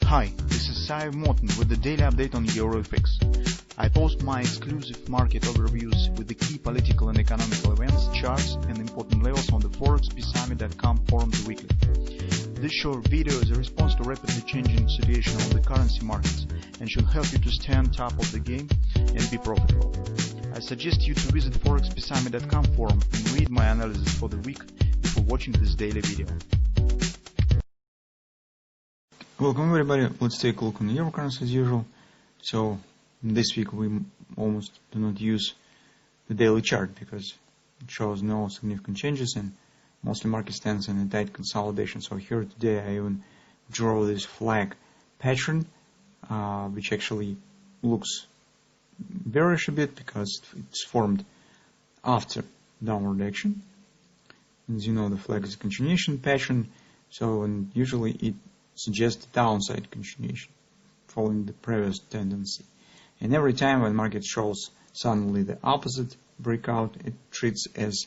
Hi, this is Sive Morten with the daily update on EuroFX. I post my exclusive market overviews with the key political and economical events, charts and important levels on the ForexPeaceArmy.com forums weekly. This short video is a response to rapidly changing situation on the currency markets and should help you to stay on top of the game and be profitable. I suggest you to visit ForexPeaceArmy.com forum and read my analysis for the week before watching this daily video. Welcome everybody, let's take a look on the euro currency as usual. So this week we almost do not use the daily chart because it shows no significant changes and mostly market stands in a tight consolidation. So here today I even draw this flag pattern which actually looks bearish a bit because it's formed after downward action. As you know, the flag is a continuation pattern, so and usually it suggests downside continuation following the previous tendency. And every time when market shows suddenly the opposite breakout, it treats as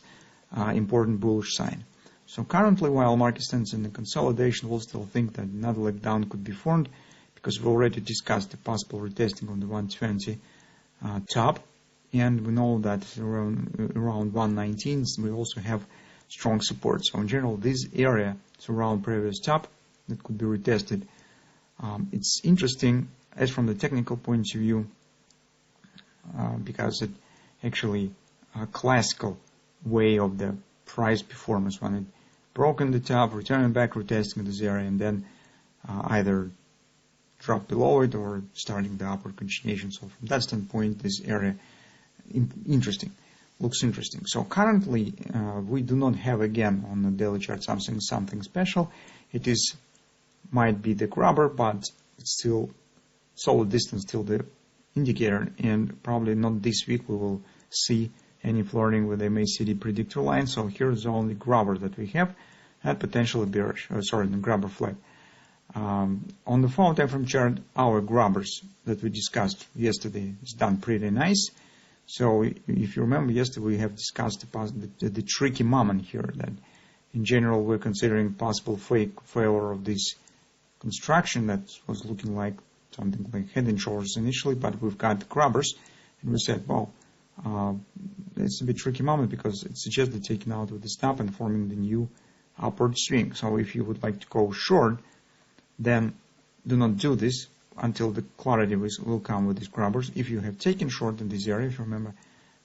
important bullish sign. So currently, while market stands in the consolidation, we'll still think that another leg down could be formed because we already discussed the possible retesting on the 120 top, and we know that around 119 we also have strong support. So in general, this area is around previous top that could be retested. It's interesting as from the technical point of view because it actually a classical way of the price performance when it broken the top, returning back, retesting this area, and then either drop below it or starting the upward continuation. So from that standpoint, this area looks interesting. So currently we do not have again on the daily chart something special. It is might be the grabber, but it's still solid distance till the indicator, and probably not this week we will see any flirting with the MACD predictor line. So here is the only grabber that we have at potentially bearish, the grabber flag. On the 4 time frame chart, our grabbers that we discussed yesterday is done pretty nice. So if you remember yesterday we have discussed the tricky moment here, that in general we're considering possible failure of this construction that was looking like something like head and shoulders initially, but we've got the grabbers, and we said, well, it's a bit tricky moment because it suggests the taking out with the stop and forming the new upward swing. So if you would like to go short, then do not do this until the clarity will come with these grabbers. If you have taken short in this area, if you remember,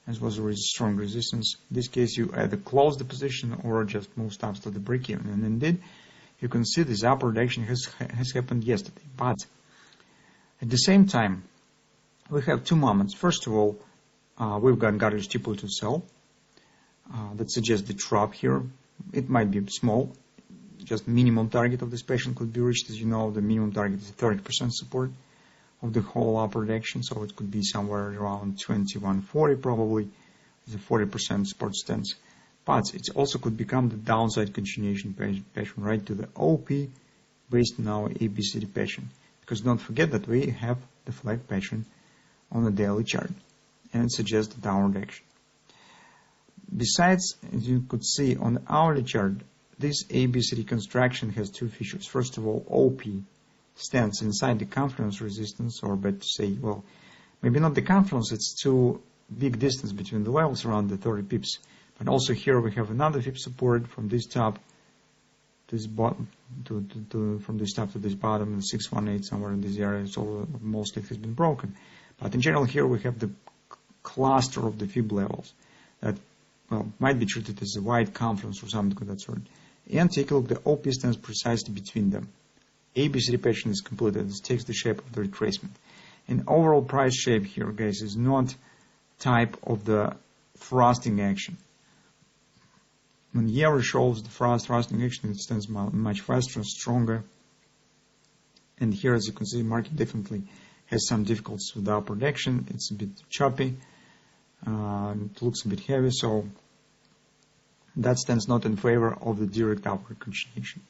this was a strong resistance. In this case, you either close the position or just move stops to the break even. And indeed, you can see this upward action has happened yesterday. But at the same time, we have two moments. First of all, we've got garbage triple to sell. That suggests the drop here. It might be small. Just minimum target of this pattern could be reached. As you know, the minimum target is 30% support of the whole upward action. So it could be somewhere around 2140 probably. The 40% support stance. But it also could become the downside continuation pattern right to the OP based on our ABCD pattern. Because don't forget that we have the flag pattern on the daily chart, and it suggests the downward action. Besides, as you could see on the hourly chart, this ABCD construction has two features. First of all, OP stands inside the confluence resistance, or better to say, well, maybe not the confluence, it's too big distance between the levels, around the 30 pips. But also here we have another pip support from this top to this bottom, from this top to this bottom, and 618 somewhere in this area. So mostly it has been broken. But in general, here we have the cluster of the fib levels that, well, might be treated as a wide confluence or something of that sort. And take a look, the OP stands precisely between them. ABCD pattern is completed. This takes the shape of the retracement. And overall price shape here, guys, is not type of the thrusting action. When euro shows the thrusting action, it stands much faster and stronger. And here, as you can see, market definitely has some difficulties with the upward action. It's a bit choppy. It looks a bit heavy, so that stands not in favor of the direct upward continuation.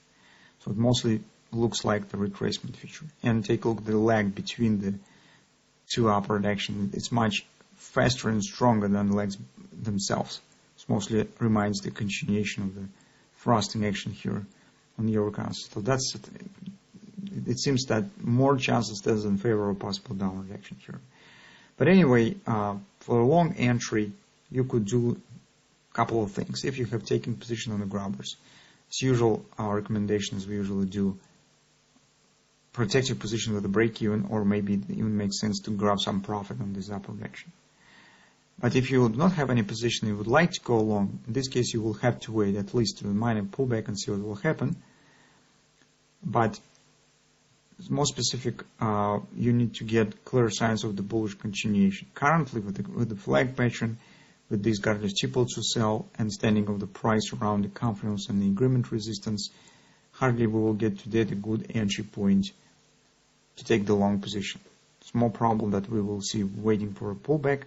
So it mostly looks like the retracement feature. And take a look at the lag between the two upward action. It's much faster and stronger than the legs themselves. It mostly reminds the continuation of the thrusting action here on the euro currency. So that's it. it seems that more chances stands in favor of possible downward action here. But anyway, for a long entry, you could do a couple of things. If you have taken position on the grabbers, as usual, our recommendations we usually do protect your position with a break even, or maybe it even makes sense to grab some profit on this upward action. But if you do not have any position you would like to go long, in this case you will have to wait at least to the minor pullback and see what will happen. But more specific, you need to get clear signs of the bullish continuation. Currently, with the flag pattern, with this guideless triple to sell and standing of the price around the confidence and the agreement resistance, hardly we will get to that a good entry point to take the long position. It's more probable that we will see waiting for a pullback.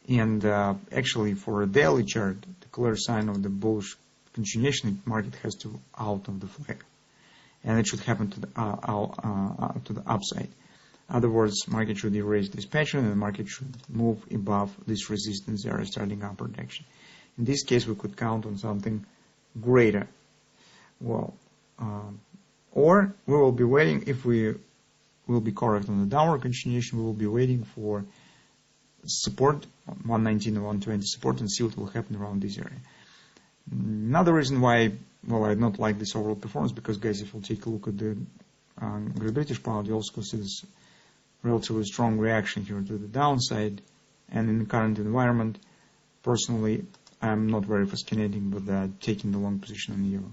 And actually, for a daily chart, the clear sign of the bullish continuation, the market has to out of the flag. And it should happen to the upside. In other words, market should erase this pattern and the market should move above this resistance area starting upward action. In this case, we could count on something greater. Well, or we will be waiting, if we will be correct on the downward continuation, we will be waiting for support, 119 and 120 support, and see what will happen around this area. Another reason why, well, I don't like this overall performance, because guys, if you take a look at the Great British pound, you also see this relatively strong reaction here to the downside. And in the current environment, personally, I'm not very fascinating with taking the long position on the euro.